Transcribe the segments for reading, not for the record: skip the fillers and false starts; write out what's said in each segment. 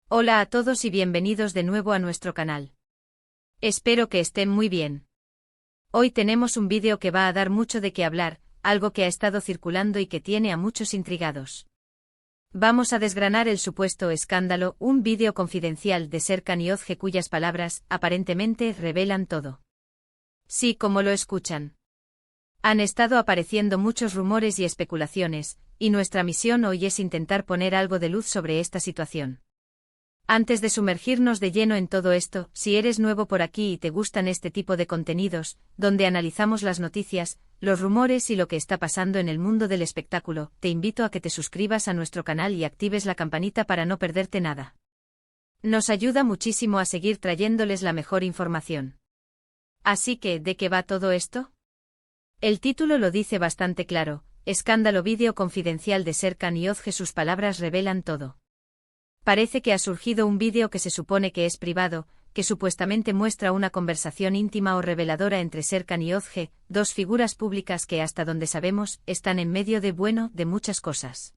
Hola a todos y bienvenidos de nuevo a nuestro canal. Espero que estén muy bien. Hoy tenemos un vídeo que va a dar mucho de qué hablar, algo que ha estado circulando y que tiene a muchos intrigados. Vamos a desgranar el supuesto escándalo, un vídeo confidencial de Serkan y Özge cuyas palabras, aparentemente, revelan todo. Sí, como lo escuchan. Han estado apareciendo muchos rumores y especulaciones, y nuestra misión hoy es intentar poner algo de luz sobre esta situación. Antes de sumergirnos de lleno en todo esto, si eres nuevo por aquí y te gustan este tipo de contenidos, donde analizamos las noticias, los rumores y lo que está pasando en el mundo del espectáculo, te invito a que te suscribas a nuestro canal y actives la campanita para no perderte nada. Nos ayuda muchísimo a seguir trayéndoles la mejor información. Así que, ¿de qué va todo esto? El título lo dice bastante claro: escándalo vídeo confidencial de Serkan y Özge, sus palabras revelan todo. Parece que ha surgido un vídeo que se supone que es privado, que supuestamente muestra una conversación íntima o reveladora entre Serkan y Özge, dos figuras públicas que hasta donde sabemos, están en medio de muchas cosas.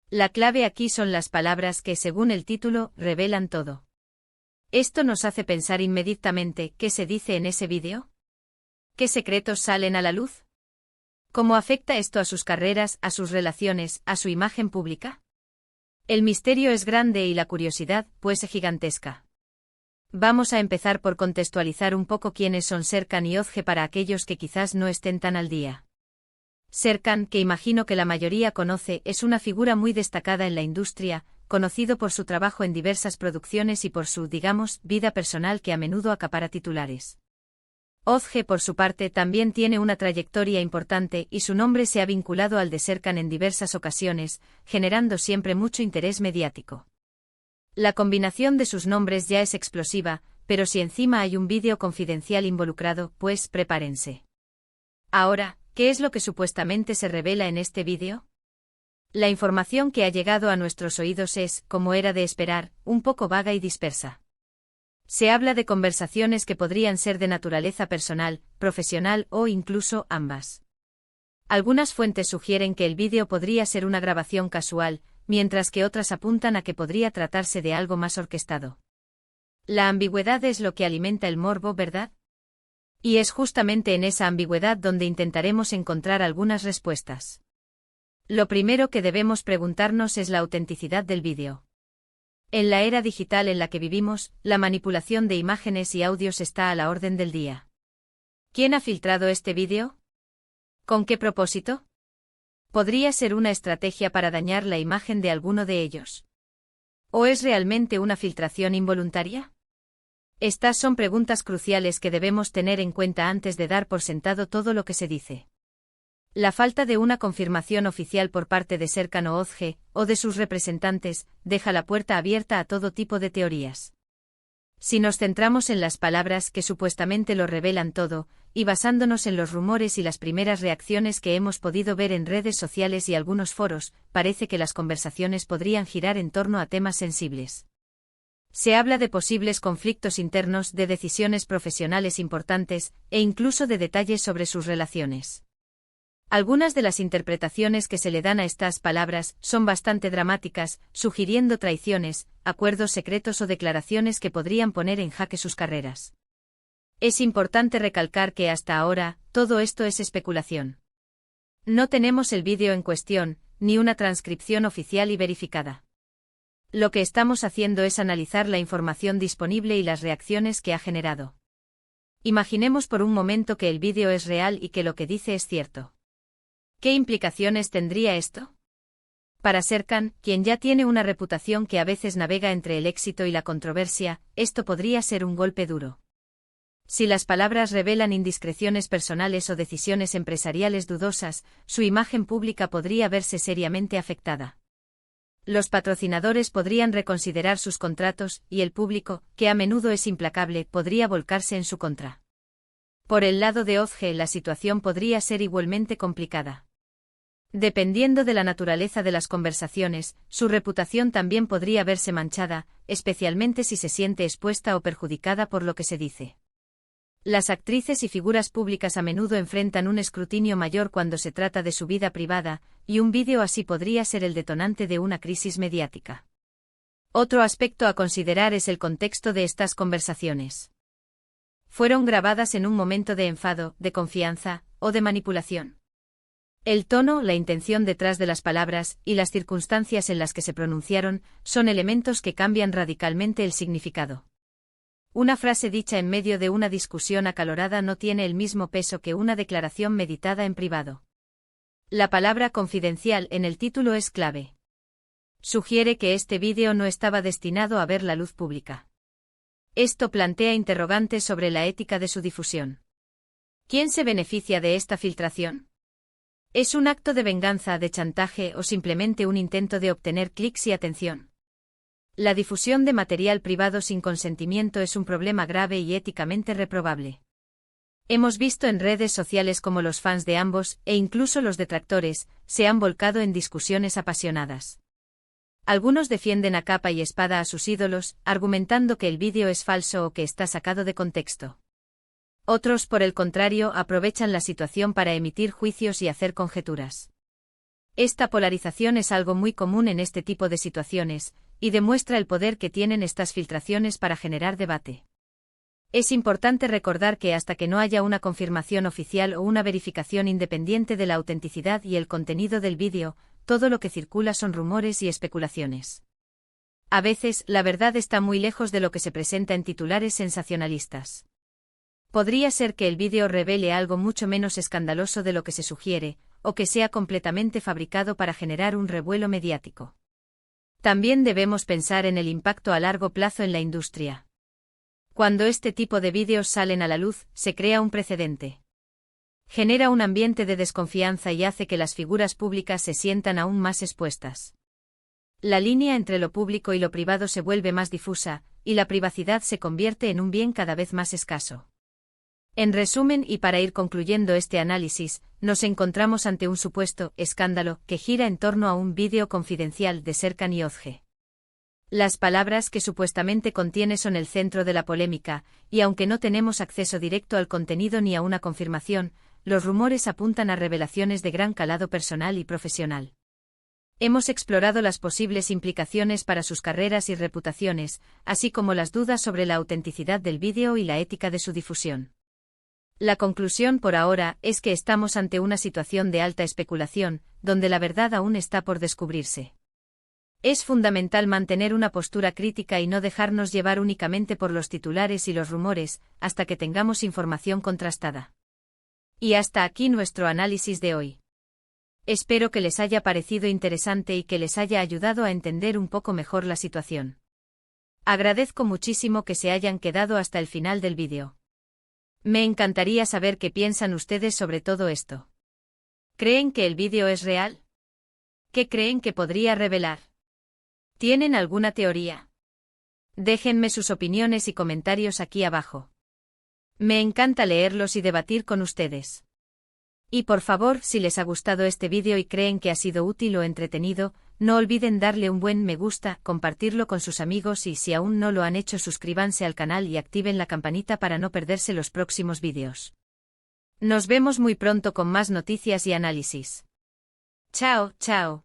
La clave aquí son las palabras que, según el título, revelan todo. Esto nos hace pensar inmediatamente, ¿qué se dice en ese vídeo? ¿Qué secretos salen a la luz? ¿Cómo afecta esto a sus carreras, a sus relaciones, a su imagen pública? El misterio es grande y la curiosidad, pues, es gigantesca. Vamos a empezar por contextualizar un poco quiénes son Serkan y Özge para aquellos que quizás no estén tan al día. Serkan, que imagino que la mayoría conoce, es una figura muy destacada en la industria, conocido por su trabajo en diversas producciones y por su, digamos, vida personal que a menudo acapara titulares. Özge, por su parte, también tiene una trayectoria importante y su nombre se ha vinculado al de Serkan en diversas ocasiones, generando siempre mucho interés mediático. La combinación de sus nombres ya es explosiva, pero si encima hay un vídeo confidencial involucrado, pues prepárense. Ahora, ¿qué es lo que supuestamente se revela en este vídeo? La información que ha llegado a nuestros oídos es, como era de esperar, un poco vaga y dispersa. Se habla de conversaciones que podrían ser de naturaleza personal, profesional o incluso ambas. Algunas fuentes sugieren que el vídeo podría ser una grabación casual, mientras que otras apuntan a que podría tratarse de algo más orquestado. La ambigüedad es lo que alimenta el morbo, ¿verdad? Y es justamente en esa ambigüedad donde intentaremos encontrar algunas respuestas. Lo primero que debemos preguntarnos es la autenticidad del vídeo. En la era digital en la que vivimos, la manipulación de imágenes y audios está a la orden del día. ¿Quién ha filtrado este vídeo? ¿Con qué propósito? ¿Podría ser una estrategia para dañar la imagen de alguno de ellos? ¿O es realmente una filtración involuntaria? Estas son preguntas cruciales que debemos tener en cuenta antes de dar por sentado todo lo que se dice. La falta de una confirmación oficial por parte de Serkan o Özge, o de sus representantes, deja la puerta abierta a todo tipo de teorías. Si nos centramos en las palabras que supuestamente lo revelan todo, y basándonos en los rumores y las primeras reacciones que hemos podido ver en redes sociales y algunos foros, parece que las conversaciones podrían girar en torno a temas sensibles. Se habla de posibles conflictos internos, de decisiones profesionales importantes, e incluso de detalles sobre sus relaciones. Algunas de las interpretaciones que se le dan a estas palabras son bastante dramáticas, sugiriendo traiciones, acuerdos secretos o declaraciones que podrían poner en jaque sus carreras. Es importante recalcar que hasta ahora, todo esto es especulación. No tenemos el vídeo en cuestión, ni una transcripción oficial y verificada. Lo que estamos haciendo es analizar la información disponible y las reacciones que ha generado. Imaginemos por un momento que el vídeo es real y que lo que dice es cierto. ¿Qué implicaciones tendría esto? Para Serkan, quien ya tiene una reputación que a veces navega entre el éxito y la controversia, esto podría ser un golpe duro. Si las palabras revelan indiscreciones personales o decisiones empresariales dudosas, su imagen pública podría verse seriamente afectada. Los patrocinadores podrían reconsiderar sus contratos, y el público, que a menudo es implacable, podría volcarse en su contra. Por el lado de Özge, la situación podría ser igualmente complicada. Dependiendo de la naturaleza de las conversaciones, su reputación también podría verse manchada, especialmente si se siente expuesta o perjudicada por lo que se dice. Las actrices y figuras públicas a menudo enfrentan un escrutinio mayor cuando se trata de su vida privada, y un vídeo así podría ser el detonante de una crisis mediática. Otro aspecto a considerar es el contexto de estas conversaciones. Fueron grabadas en un momento de enfado, de confianza, o de manipulación. El tono, la intención detrás de las palabras, y las circunstancias en las que se pronunciaron, son elementos que cambian radicalmente el significado. Una frase dicha en medio de una discusión acalorada no tiene el mismo peso que una declaración meditada en privado. La palabra confidencial en el título es clave. Sugiere que este vídeo no estaba destinado a ver la luz pública. Esto plantea interrogantes sobre la ética de su difusión. ¿Quién se beneficia de esta filtración? ¿Es un acto de venganza, de chantaje o simplemente un intento de obtener clics y atención? La difusión de material privado sin consentimiento es un problema grave y éticamente reprobable. Hemos visto en redes sociales cómo los fans de ambos, e incluso los detractores, se han volcado en discusiones apasionadas. Algunos defienden a capa y espada a sus ídolos, argumentando que el vídeo es falso o que está sacado de contexto. Otros, por el contrario, aprovechan la situación para emitir juicios y hacer conjeturas. Esta polarización es algo muy común en este tipo de situaciones, y demuestra el poder que tienen estas filtraciones para generar debate. Es importante recordar que hasta que no haya una confirmación oficial o una verificación independiente de la autenticidad y el contenido del vídeo, todo lo que circula son rumores y especulaciones. A veces, la verdad está muy lejos de lo que se presenta en titulares sensacionalistas. Podría ser que el vídeo revele algo mucho menos escandaloso de lo que se sugiere, o que sea completamente fabricado para generar un revuelo mediático. También debemos pensar en el impacto a largo plazo en la industria. Cuando este tipo de vídeos salen a la luz, se crea un precedente. Genera un ambiente de desconfianza y hace que las figuras públicas se sientan aún más expuestas. La línea entre lo público y lo privado se vuelve más difusa, y la privacidad se convierte en un bien cada vez más escaso. En resumen, y para ir concluyendo este análisis, nos encontramos ante un supuesto escándalo que gira en torno a un vídeo confidencial de Serkan Yozge. Las palabras que supuestamente contiene son el centro de la polémica, y aunque no tenemos acceso directo al contenido ni a una confirmación, los rumores apuntan a revelaciones de gran calado personal y profesional. Hemos explorado las posibles implicaciones para sus carreras y reputaciones, así como las dudas sobre la autenticidad del vídeo y la ética de su difusión. La conclusión por ahora es que estamos ante una situación de alta especulación, donde la verdad aún está por descubrirse. Es fundamental mantener una postura crítica y no dejarnos llevar únicamente por los titulares y los rumores, hasta que tengamos información contrastada. Y hasta aquí nuestro análisis de hoy. Espero que les haya parecido interesante y que les haya ayudado a entender un poco mejor la situación. Agradezco muchísimo que se hayan quedado hasta el final del vídeo. Me encantaría saber qué piensan ustedes sobre todo esto. ¿Creen que el vídeo es real? ¿Qué creen que podría revelar? ¿Tienen alguna teoría? Déjenme sus opiniones y comentarios aquí abajo. Me encanta leerlos y debatir con ustedes. Y por favor, si les ha gustado este vídeo y creen que ha sido útil o entretenido, no olviden darle un buen me gusta, compartirlo con sus amigos y si aún no lo han hecho suscríbanse al canal y activen la campanita para no perderse los próximos vídeos. Nos vemos muy pronto con más noticias y análisis. Chao, chao.